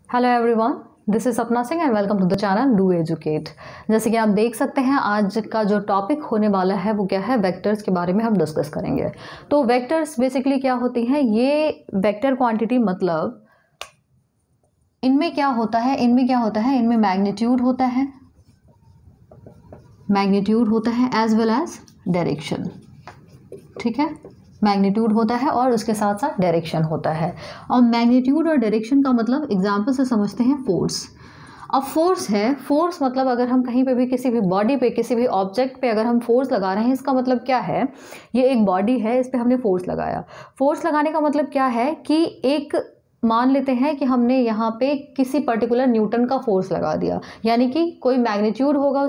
Hello everyone, this is Sapna Singh and welcome to the channel do educate. जैसे कि आप देख सकते हैं आज का जो टॉपिक होने वाला है वो क्या है, वेक्टर्स के बारे में हम डिस्कस करेंगे। तो वेक्टर्स बेसिकली क्या होती हैं, ये वेक्टर क्वांटिटी मतलब इनमें क्या होता है, इनमें मैग्नीट्यूड होता है एज वेल एज डायरेक्शन। ठीक है, मैग्नीट्यूड होता है और उसके साथ साथ डायरेक्शन होता है। और मैग्नीट्यूड और डायरेक्शन का मतलब एग्जाम्पल से समझते हैं फोर्स। अब फोर्स है, फोर्स मतलब अगर हम कहीं पे भी किसी भी बॉडी पे, किसी भी ऑब्जेक्ट पे अगर हम फोर्स लगा रहे हैं, इसका मतलब क्या है, ये एक बॉडी है, इस पर हमने फोर्स लगाया। फोर्स लगाने का मतलब क्या है कि एक मान लेते हैं कि हमने यहाँ पे किसी पर्टिकुलर न्यूटन का फोर्स लगा दिया, यानी कि कोई मैग्नीट्यूड होगा,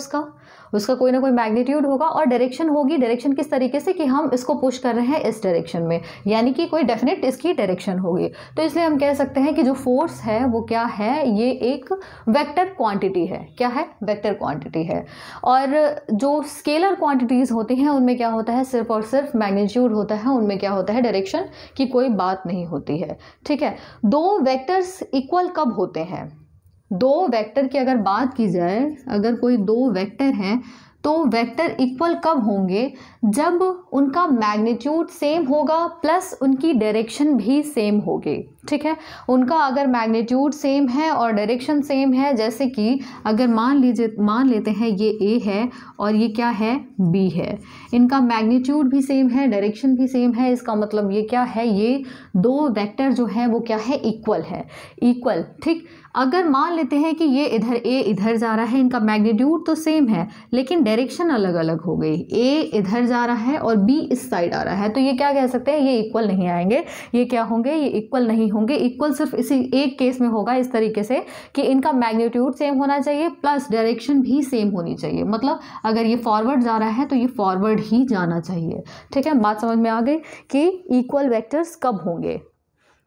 उसका कोई ना कोई मैग्नीट्यूड होगा और डायरेक्शन होगी। डायरेक्शन किस तरीके से कि हम इसको पुश कर रहे हैं इस डायरेक्शन में, यानी कि कोई डेफिनेट इसकी डायरेक्शन होगी। तो इसलिए हम कह सकते हैं कि जो फोर्स है वो क्या है, ये एक वेक्टर क्वांटिटी है। क्या है? वेक्टर क्वांटिटी है। और जो स्केलर क्वांटिटीज़ होती हैं उनमें क्या होता है, सिर्फ और सिर्फ मैग्नीट्यूड होता है, उनमें क्या होता है, डायरेक्शन की कोई बात नहीं होती है। ठीक है, दो वेक्टर्स इक्वल कब होते हैं? दो वेक्टर की अगर बात की जाए, अगर कोई दो वेक्टर हैं तो वेक्टर इक्वल कब होंगे, जब उनका मैग्नीट्यूड सेम होगा प्लस उनकी डायरेक्शन भी सेम होगी। ठीक है, उनका अगर मैग्नीट्यूड सेम है और डायरेक्शन सेम है, जैसे कि अगर मान लेते हैं ये ए है और ये क्या है, बी है, इनका मैग्नीट्यूड भी सेम है, डायरेक्शन भी सेम है, इसका मतलब ये क्या है, ये दो वेक्टर जो है वो क्या है, इक्वल है, इक्वल। ठीक, अगर मान लेते हैं कि ये इधर ए इधर जा रहा है, इनका मैग्नीट्यूड तो सेम है लेकिन डायरेक्शन अलग अलग हो गई, ए इधर जा रहा है और बी इस साइड आ रहा है, तो ये क्या कह सकते हैं, ये इक्वल नहीं आएंगे। ये क्या होंगे, ये इक्वल नहीं होंगे। इक्वल सिर्फ इसी एक केस में होगा, इस तरीके से कि इनका मैग्नीट्यूड सेम होना चाहिए प्लस डायरेक्शन भी सेम होनी चाहिए। मतलब अगर ये फॉरवर्ड जा रहा है तो ये फॉरवर्ड ही जाना चाहिए। ठीक है, बात समझ में आ गई कि इक्वल वेक्टर्स कब होंगे,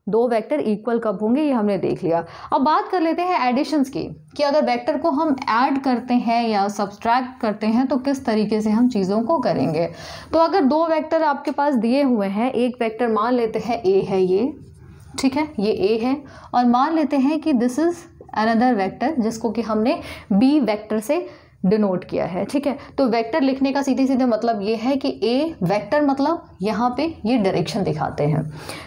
दो वेक्टर इक्वल कब होंगे, ये हमने देख लिया। अब बात कर लेते हैं एडिशंस की, कि अगर वेक्टर को हम ऐड करते हैं या सब्सट्रैक्ट करते हैं तो किस तरीके से हम चीज़ों को करेंगे। तो अगर दो वेक्टर आपके पास दिए हुए हैं, एक वेक्टर मान लेते हैं ए है ये, ठीक है, ये ए है, और मान लेते हैं कि दिस इज अनदर वेक्टर जिसको कि हमने बी वेक्टर से डिनोट किया है। ठीक है, तो वेक्टर लिखने का सीधे सीधे मतलब ये है कि ए वेक्टर मतलब यहाँ पे ये डायरेक्शन दिखाते हैं।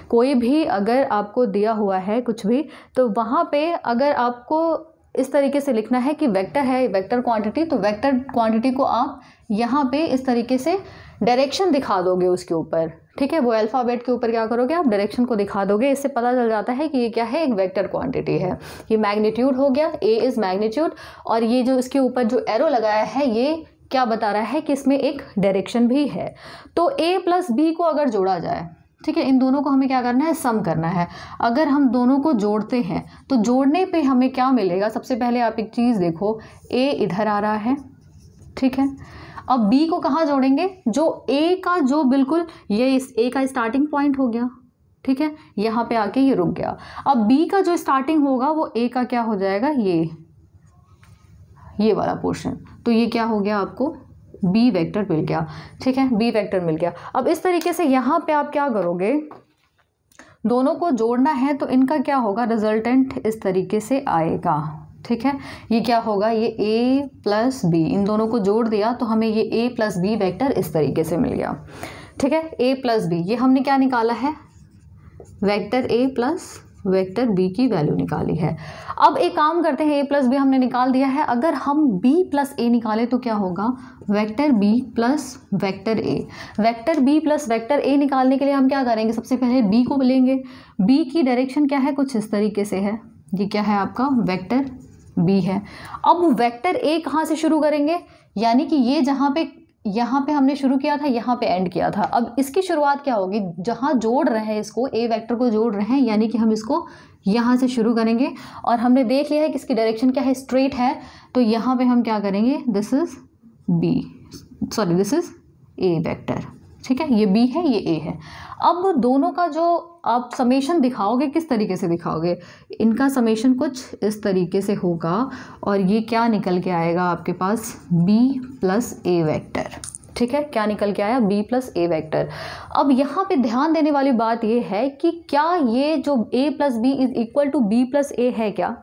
कोई भी अगर आपको दिया हुआ है कुछ भी, तो वहाँ पे अगर आपको इस तरीके से लिखना है कि वेक्टर है, वेक्टर क्वांटिटी, तो वेक्टर क्वांटिटी को आप यहाँ पे इस तरीके से डायरेक्शन दिखा दोगे उसके ऊपर। ठीक है, वो अल्फ़ाबेट के ऊपर क्या करोगे, आप डायरेक्शन को दिखा दोगे। इससे पता चल जाता है कि ये क्या है, एक वेक्टर क्वांटिटी है। ये मैग्नीट्यूड हो गया, ए इज़ मैग्नीट्यूड, और ये जो इसके ऊपर जो एरो लगाया है ये क्या बता रहा है कि इसमें एक डायरेक्शन भी है। तो ए प्लस बी को अगर जोड़ा जाए, ठीक है, इन दोनों को हमें क्या करना है, सम करना है। अगर हम दोनों को जोड़ते हैं तो जोड़ने पे हमें क्या मिलेगा, सबसे पहले आप एक चीज़ देखो, ए इधर आ रहा है, ठीक है, अब बी को कहाँ जोड़ेंगे, जो ए का जो बिल्कुल ये इस ए का स्टार्टिंग पॉइंट हो गया, ठीक है, यहाँ पे आके ये रुक गया। अब बी का जो स्टार्टिंग होगा वो ए का क्या हो जाएगा, ये वाला पोर्शन, तो ये क्या हो गया, आपको बी वेक्टर मिल गया। ठीक है, बी वेक्टर मिल गया। अब इस तरीके से यहाँ पे आप क्या करोगे, दोनों को जोड़ना है तो इनका क्या होगा, रिजल्टेंट इस तरीके से आएगा। ठीक है, ये क्या होगा, ये a प्लस बी, इन दोनों को जोड़ दिया तो हमें ये a प्लस बी वैक्टर इस तरीके से मिल गया। ठीक है, a प्लस बी, ये हमने क्या निकाला है, vector a plus vector b की वैल्यू निकाली है। अब एक काम करते हैं, a प्लस बी हमने निकाल दिया है, अगर हम b प्लस a निकालें तो क्या होगा, vector b plus vector a। Vector b plus vector a निकालने के लिए हम क्या करेंगे, सबसे पहले b को लेंगे। b की डायरेक्शन क्या है, कुछ इस तरीके से है, ये क्या है आपका वेक्टर b है। अब वेक्टर a कहाँ से शुरू करेंगे, यानी कि ये यहाँ पे हमने शुरू किया था, यहाँ पे एंड किया था। अब इसकी शुरुआत क्या होगी, जहाँ जोड़ रहे हैं इसको, a वेक्टर को जोड़ रहे हैं, यानी कि हम इसको यहाँ से शुरू करेंगे और हमने देख लिया है कि इसकी डायरेक्शन क्या है, स्ट्रेट है, तो यहाँ पे हम क्या करेंगे, दिस इज a वेक्टर। ठीक है, ये b है, ये a है। अब दोनों का जो आप समेशन दिखाओगे, किस तरीके से दिखाओगे, इनका समेशन कुछ इस तरीके से होगा और ये क्या निकल के आएगा आपके पास, b प्लस a वेक्टर। ठीक है, क्या निकल के आया, b प्लस a वेक्टर। अब यहाँ पे ध्यान देने वाली बात ये है कि क्या ये जो a plus B is equal to b plus a है क्या,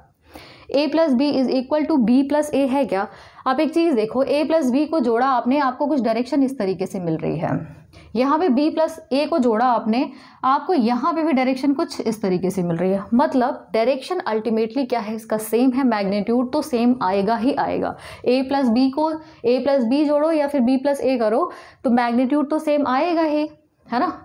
A plus B is equal to B plus A है क्या? आप एक चीज़ देखो, ए प्लस बी को जोड़ा आपने, आपको कुछ डायरेक्शन इस तरीके से मिल रही है। यहाँ पे बी प्लस ए को जोड़ा आपने, आपको यहाँ पे भी डायरेक्शन कुछ इस तरीके से मिल रही है। मतलब डायरेक्शन अल्टीमेटली क्या है, इसका सेम है, मैग्नीट्यूड तो सेम आएगा ही आएगा। ए प्लस बी जोड़ो या फिर बी प्लस ए करो तो मैग्नीट्यूड तो सेम आएगा ही, है ना।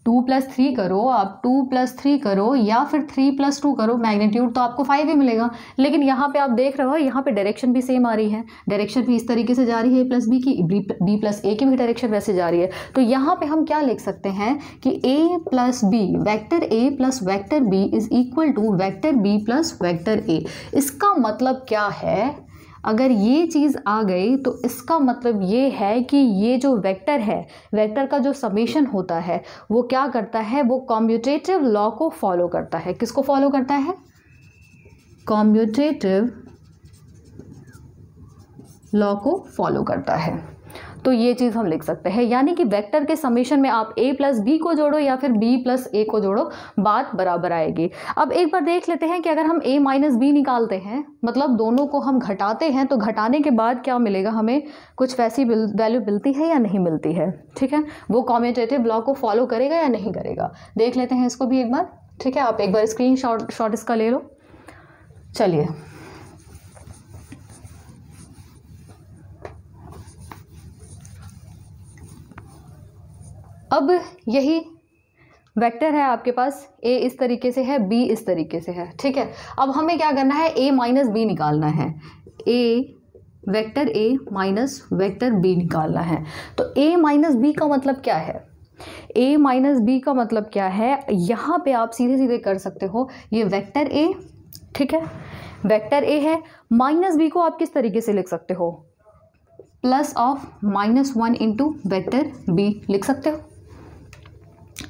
2+3 करो, आप 2+3 करो या फिर 3+2 करो, मैग्नीट्यूड तो आपको 5 ही मिलेगा। लेकिन यहाँ पे आप देख रहे हो, यहाँ पे डायरेक्शन भी सेम आ रही है, डायरेक्शन भी इस तरीके से जा रही है, ए प्लस बी की, बी प्लस ए की भी डायरेक्शन वैसे जा रही है। तो यहाँ पे हम क्या लिख सकते हैं कि A plus B, vector A plus vector B is equal to vector B plus vector A. इसका मतलब क्या है, अगर ये चीज़ आ गई तो इसका मतलब ये है कि ये जो वेक्टर है, वेक्टर का जो समेशन होता है वो क्या करता है, वो कॉम्यूटेटिव लॉ को फॉलो करता है। किसको फॉलो करता है? कॉम्यूटेटिव लॉ को फॉलो करता है। तो ये चीज़ हम लिख सकते हैं, यानी कि वेक्टर के समेशन में आप a प्लस बी को जोड़ो या फिर b प्लस ए को जोड़ो, बात बराबर आएगी। अब एक बार देख लेते हैं कि अगर हम a माइनस बी निकालते हैं, मतलब दोनों को हम घटाते हैं, तो घटाने के बाद क्या मिलेगा, हमें कुछ वैसी वैल्यू मिलती है या नहीं मिलती है। ठीक है, वो कॉम्यूटेटिव लॉ को फॉलो करेगा या नहीं करेगा, देख लेते हैं इसको भी एक बार। ठीक है, आप एक बार स्क्रीन शॉट इसका ले लो। चलिए, अब यही वेक्टर है आपके पास, a इस तरीके से है, b इस तरीके से है। ठीक है, अब हमें क्या करना है, a माइनस बी निकालना है, vector a minus vector b निकालना है। तो a माइनस बी का मतलब क्या है, a माइनस बी का मतलब क्या है, यहाँ पे आप सीधे सीधे कर सकते हो, ये वेक्टर a, ठीक है, वेक्टर a है, माइनस बी को आप किस तरीके से लिख सकते हो, plus of -1 into vector b लिख सकते हो।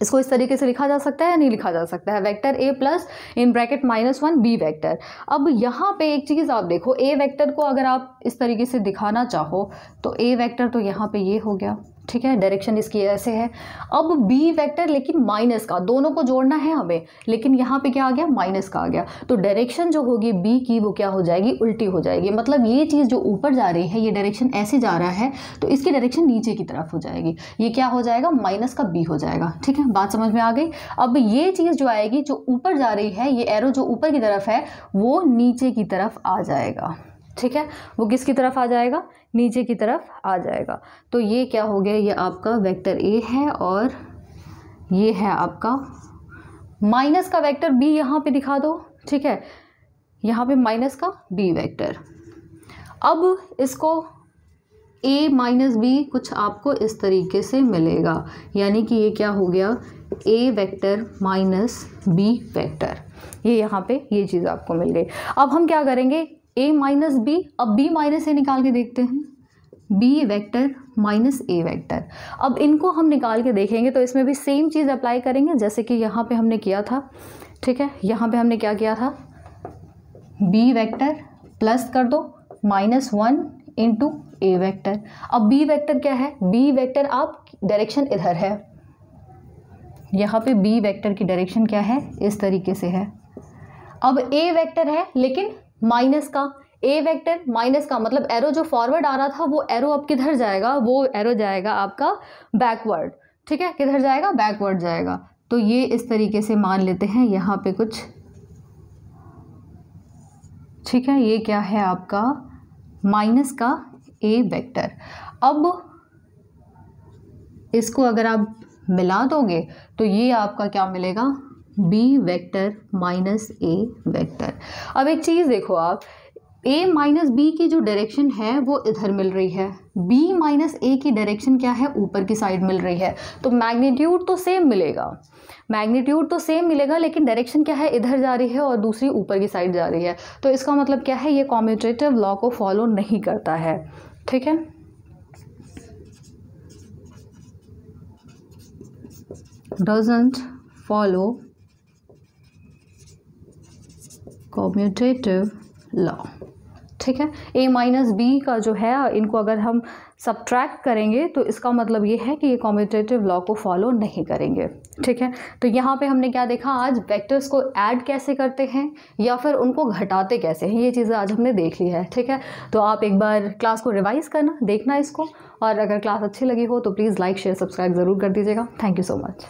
इसको इस तरीके से लिखा जा सकता है या नहीं लिखा जा सकता है, vector a plus in bracket -1 b vector. अब यहाँ पे एक चीज़ आप देखो, a वेक्टर को अगर आप इस तरीके से दिखाना चाहो तो a वेक्टर तो यहाँ पे ये हो गया, ठीक है, डायरेक्शन इसकी ऐसे है। अब b वेक्टर लेकिन माइनस का, दोनों को जोड़ना है हमें, लेकिन यहाँ पे क्या आ गया, माइनस का आ गया, तो डायरेक्शन जो होगी b की वो क्या हो जाएगी, उल्टी हो जाएगी। मतलब ये चीज़ जो ऊपर जा रही है, ये डायरेक्शन ऐसे जा रहा है, तो इसकी डायरेक्शन नीचे की तरफ हो जाएगी, ये क्या हो जाएगा, माइनस का b हो जाएगा। ठीक है, बात समझ में आ गई। अब ये चीज़ जो आएगी, जो ऊपर जा रही है, ये एरो जो ऊपर की तरफ है वो नीचे की तरफ आ जाएगा। ठीक है, वो किसकी तरफ आ जाएगा, नीचे की तरफ आ जाएगा। तो ये क्या हो गया, ये आपका वेक्टर a है और ये है आपका माइनस का वेक्टर b, यहाँ पे दिखा दो। ठीक है, यहाँ पे माइनस का b वेक्टर। अब इसको a माइनस बी कुछ आपको इस तरीके से मिलेगा, यानी कि ये क्या हो गया, a vector minus b vector, ये यहाँ पे ये चीज़ आपको मिल गई। अब हम क्या करेंगे, a माइनस बी, अब b माइनस ए निकाल के देखते हैं, b vector minus a vector. अब इनको हम निकाल के देखेंगे तो इसमें भी सेम चीज़ अप्लाई करेंगे जैसे कि यहाँ पे हमने किया था। ठीक है, यहाँ पे हमने क्या किया था, b वेक्टर प्लस कर दो -1 इंटू a वेक्टर। अब b वेक्टर क्या है, b वेक्टर आप डायरेक्शन इधर है, यहाँ पे b वेक्टर की डायरेक्शन क्या है, इस तरीके से है। अब a वेक्टर है लेकिन माइनस का, a वेक्टर माइनस का मतलब एरो जो फॉरवर्ड आ रहा था वो एरो अब किधर जाएगा, वो एरो जाएगा आपका बैकवर्ड। ठीक है, किधर जाएगा, बैकवर्ड जाएगा। तो ये इस तरीके से मान लेते हैं यहाँ पे कुछ, ठीक है, ये क्या है आपका माइनस का a वेक्टर। अब इसको अगर आप मिला दोगे तो ये आपका क्या मिलेगा, b vector minus a vector. अब एक चीज़ देखो आप, a माइनस बी की जो डायरेक्शन है वो इधर मिल रही है, b माइनस a की डायरेक्शन क्या है, ऊपर की साइड मिल रही है, तो मैग्नीट्यूड तो सेम मिलेगा, मैग्नीट्यूड तो सेम मिलेगा, लेकिन डायरेक्शन क्या है, इधर जा रही है और दूसरी ऊपर की साइड जा रही है। तो इसका मतलब क्या है, ये कॉम्यूटेटिव लॉ को फॉलो नहीं करता है। ठीक है, doesn't follow commutative law। ठीक है। a माइनस बी का जो है इनको अगर हम सब्ट्रैक्ट करेंगे तो इसका मतलब ये है कि ये कम्यूटेटिव लॉ को फॉलो नहीं करेंगे, ठीक है। तो यहाँ पे हमने क्या देखा आज, वेक्टर्स को ऐड कैसे करते हैं या फिर उनको घटाते कैसे हैं, ये चीज़ें आज हमने देख ली है, ठीक है। तो आप एक बार क्लास को रिवाइज करना, देखना इसको, और अगर क्लास अच्छी लगी हो तो प्लीज़ लाइक शेयर सब्सक्राइब ज़रूर कर दीजिएगा। Thank you so much.